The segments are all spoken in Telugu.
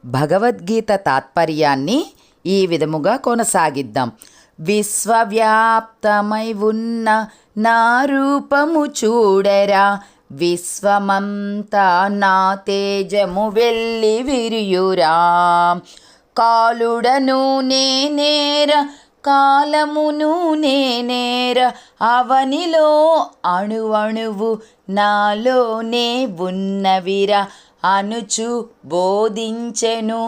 భగవద్గీత తాత్పర్యాన్ని ఈ విధముగా కొనసాగిద్దాం. విశ్వవ్యాప్తమై ఉన్న నా రూపము చూడరా, విశ్వమంతా నా తేజము వెళ్ళి విరియురా. కాలుడను నేనేర, కాలమును నేనేర, అవనిలో అణువణువు నాలోనే ఉన్నవిరా అనుచు బోధించెను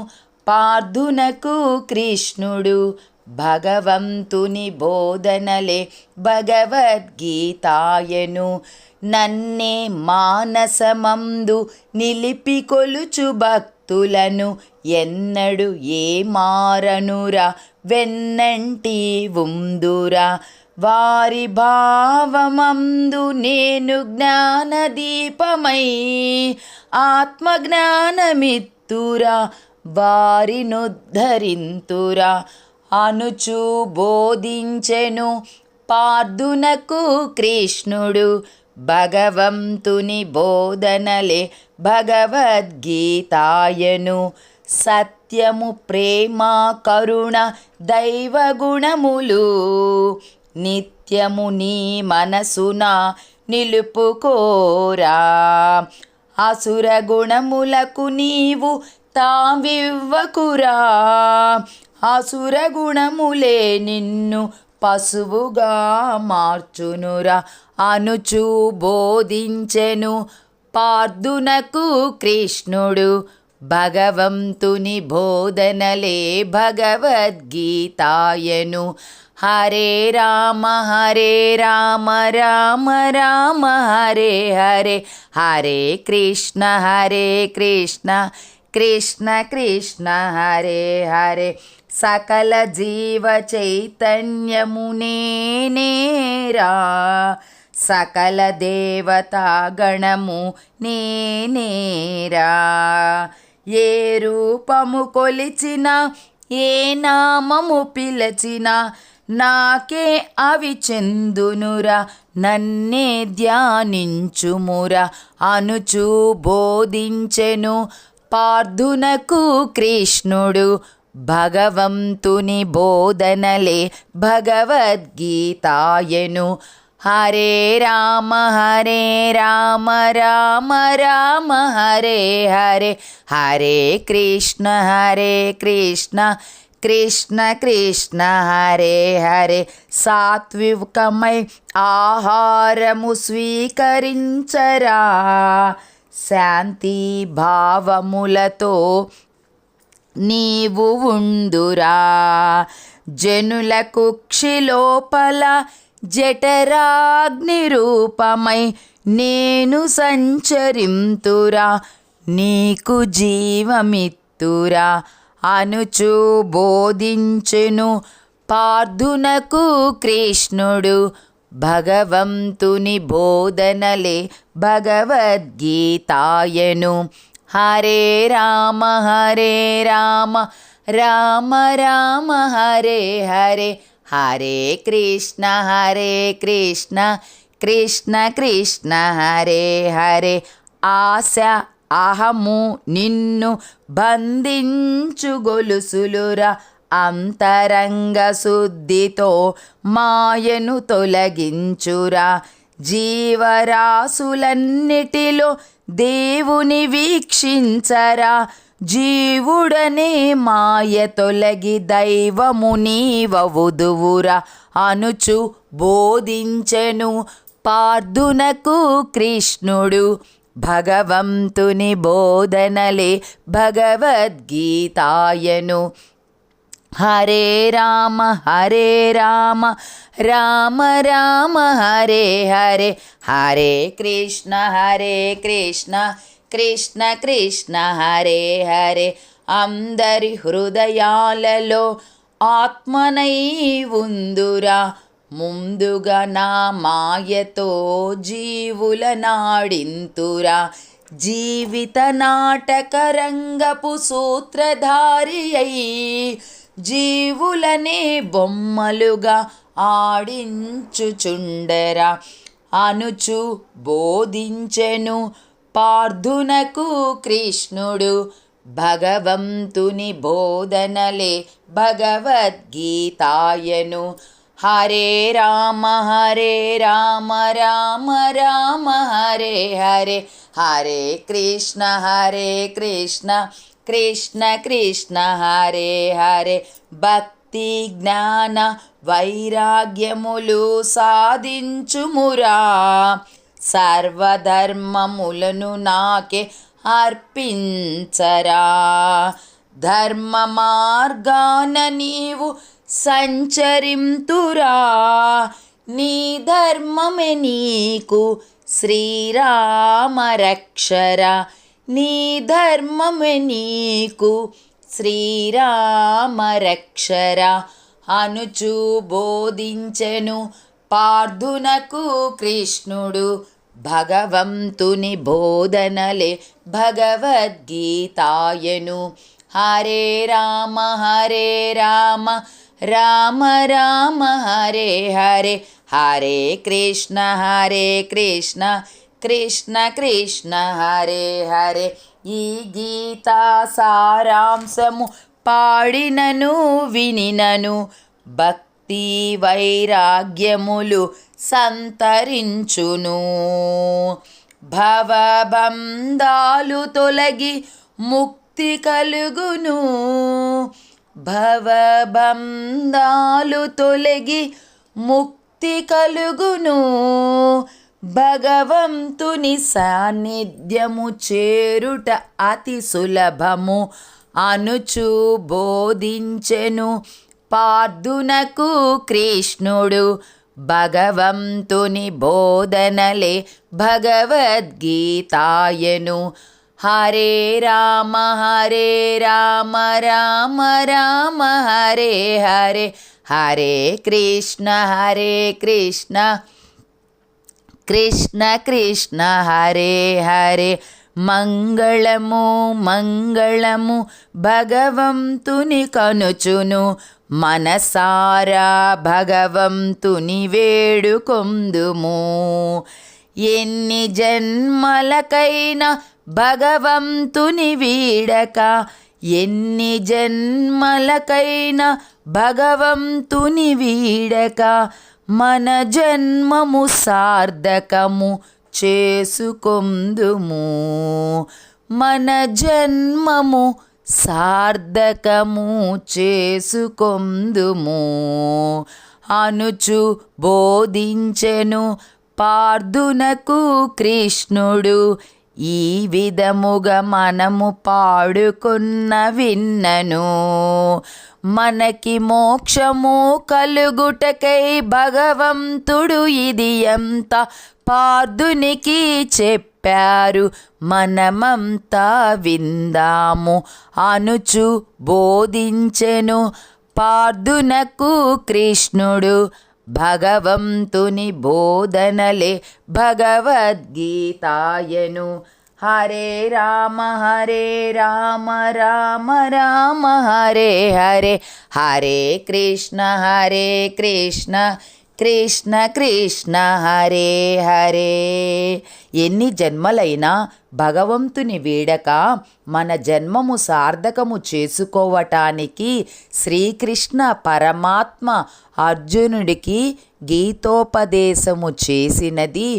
పార్థునకు కృష్ణుడు. భగవంతుని బోధనలే భగవద్గీతాయను. నన్నే మానసమందు నిలిపి కొలుచు భక్తులను ఎన్నడు ఏ మారనురా వెన్నంటి ఉందురా. వారి భావమందు నేను జ్ఞానదీపమై ఆత్మజ్ఞానమిత్తురా, వారినుద్ధరింతురా అనుచు బోధించెను పార్థునకు కృష్ణుడు. భగవంతుని బోధనలే భగవద్గీతాయను. సత్యము, ప్రేమ, కరుణ, దైవగుణములు నిత్యము నీ మనసున నిలుపుకోరా. అసుర గుణములకు నీవు తావివ్వకురా, అసుర గుణములే నిన్ను పశువుగా మార్చునురా అనుచు బోధించెను పార్థునకు కృష్ణుడు. భగవంతుని బోధనలే భగవద్గీతాయను. హరే రామ హరే రామ రామ రామ హరే హరే, హరే కృష్ణ కృష్ణ కృష్ణ హరే హరే. సకల జీవ చైతన్యము నేనేరా, సకల దేవతా గణము నేనేరా. ఏ రూపము కొలిచిన, ఏ నామము పిలచిన, నాకే అవి చెందునురా, నన్నే ధ్యానించుమురా అనుచు బోధించెను పార్థునకు కృష్ణుడు. భగవంతుని బోధనలే భగవద్గీతాయను. హరే రామ రామ రామ హరే హరే, హరే కృష్ణ కృష్ణ కృష్ణ హరే హరే. సాత్వికమై ఆహారము స్వీకరించరా, శాంతి భావములతో నీవు ఉందురా. జనుల కుక్షిలోపల జఠరాగ్ని రూపమై నేను సంచరింతురా, నీకు జీవమిత్తురా అనుచు బోధించెను పార్థునకు కృష్ణుడు. భగవంతుని బోధనలే భగవద్గీతాయను. హరే రామ రామ రామ హరే హరే, హరే కృష్ణ కృష్ణ కృష్ణ హరే హరే. ఆశ అహము నిన్ను బంధించు గొలుసులురా, అంతరంగ శుద్ధితో మాయను తొలగించురా. జీవరాశులన్నిటిలో దేవుని వీక్షించరా, జీవుడనే మాయ తొలగి దైవము నీవవుదువురా అనుచు బోధించెను పార్థునకు కృష్ణుడు. భగవంతుని బోధనలే భగవద్గీతాయను. హరే రామ రామ రామ హరే హరే, హరే కృష్ణ కృష్ణ కృష్ణ హరే హరే. అందరి హృదయాలలో ఆత్మనై ఉందురా, ముందుగా నా మాయతో జీవుల నాడింతురా. జీవిత నాటక రంగపు సూత్రధారి అయి జీవులనే బొమ్మలుగా ఆడించుచుండరా అనుచు బోధించెను పార్థునకు కృష్ణుడు. భగవంతుని బోధనలే భగవద్గీతాయను. హరే రామ రామ రామ హరే హరే, హరే కృష్ణ కృష్ణ కృష్ణ హరే హరే. భక్తి జ్ఞాన వైరాగ్యములు సాధించుమురా, సర్వధర్మములను నాకే అర్పించరా. ధర్మ మార్గాన నీవు సంచరింతురా, నీ ధర్మమే నీకు శ్రీరామ రక్షరా. నీ ధర్మమే నీకు శ్రీరామ రక్షరా అనుచు బోధించెను పార్థునకు కృష్ణుడు. భగవంతుని బోధనలే భగవద్గీతాయను. హరే రామ రామ రామ హరే హరే, హరే కృష్ణ కృష్ణ కృష్ణ హరే హరే. ఈ గీతా సారాంశము పాడినను వినినను భక్తి వైరాగ్యములు సంతరించును. భవబంధాలు తొలగి ముక్తి కలుగును, భవబంధాలు తొలగి ముక్తి కలుగును. భగవంతుని సాన్నిధ్యము చేరుట అతి సులభము అనుచు బోధించెను పార్థునకు కృష్ణుడు. భగవంతుని బోధనలే భగవద్గీతాయను. హరే రామ రామ రామ హరే హరే, హరే కృష్ణ కృష్ణ కృష్ణ హరే హరే. మంగళము మంగళము భగవంతుని కనుచును, మనసారా భగవంతుని వేడుకొందుము. ఎన్ని జన్మలకైనా భగవంతుని వీడక, ఎన్ని జన్మలకైనా భగవంతుని వీడక, మన జన్మము సార్థకము చేసుకొందుము. మన జన్మము సార్థకము చేసుకొందుము అనుచు బోధించెను పార్థునకు కృష్ణుడు. ఈ విధముగా మనము పాడుకున్న విన్నను, మనకి మోక్షము కలుగుటకై భగవంతుడు ఇది ఎంత పార్థునికి చెప్పారు, మనమంతా విందాము అనుచు బోధించెను పార్థునకు కృష్ణుడు. భగవంతుని బోధనలే భగవద్గీతాయను. హరే రామ రామ రామ హరే హరే, హరే కృష్ణ కృష్ణ కృష్ణ హరే హరే. ఎన్ని జన్మలైనా భగవంతుని వీడక మన జన్మము సార్థకము చేసుకోవటానికి శ్రీకృష్ణ పరమాత్మ అర్జునుడికి గీతోపదేశము చేసినది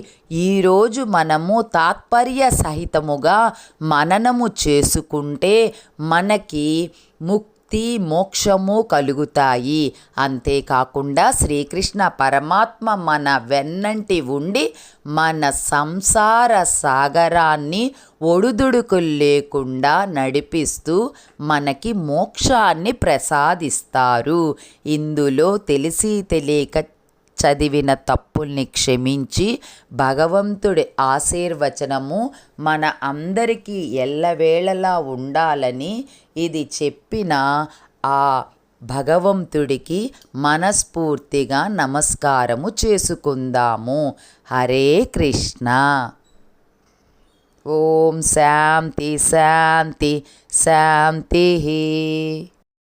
ఈరోజు మనము తాత్పర్య సహితముగా మననము చేసుకుంటే మనకి ముక్తి మోక్షము కలుగుతాయి. అంతేకాకుండా శ్రీకృష్ణ పరమాత్మ మన వెన్నంటి ఉండి మన సంసార సాగరాన్ని ఒడుదుడుకులు లేకుండా నడిపిస్తూ మనకి మోక్షాన్ని ప్రసాదిస్తారు. ఇందులో తెలిసి తెలియక చదివిన తప్పుల్ని క్షమించి భగవంతుడి ఆశీర్వచనము మన అందరికీ ఎల్లవేళలా ఉండాలని ఇది చెప్పిన ఆ భగవంతుడికి మనస్ఫూర్తిగా నమస్కారము చేసుకుందాము. హరే కృష్ణ. ఓం శాంతి శాంతి శాంతి.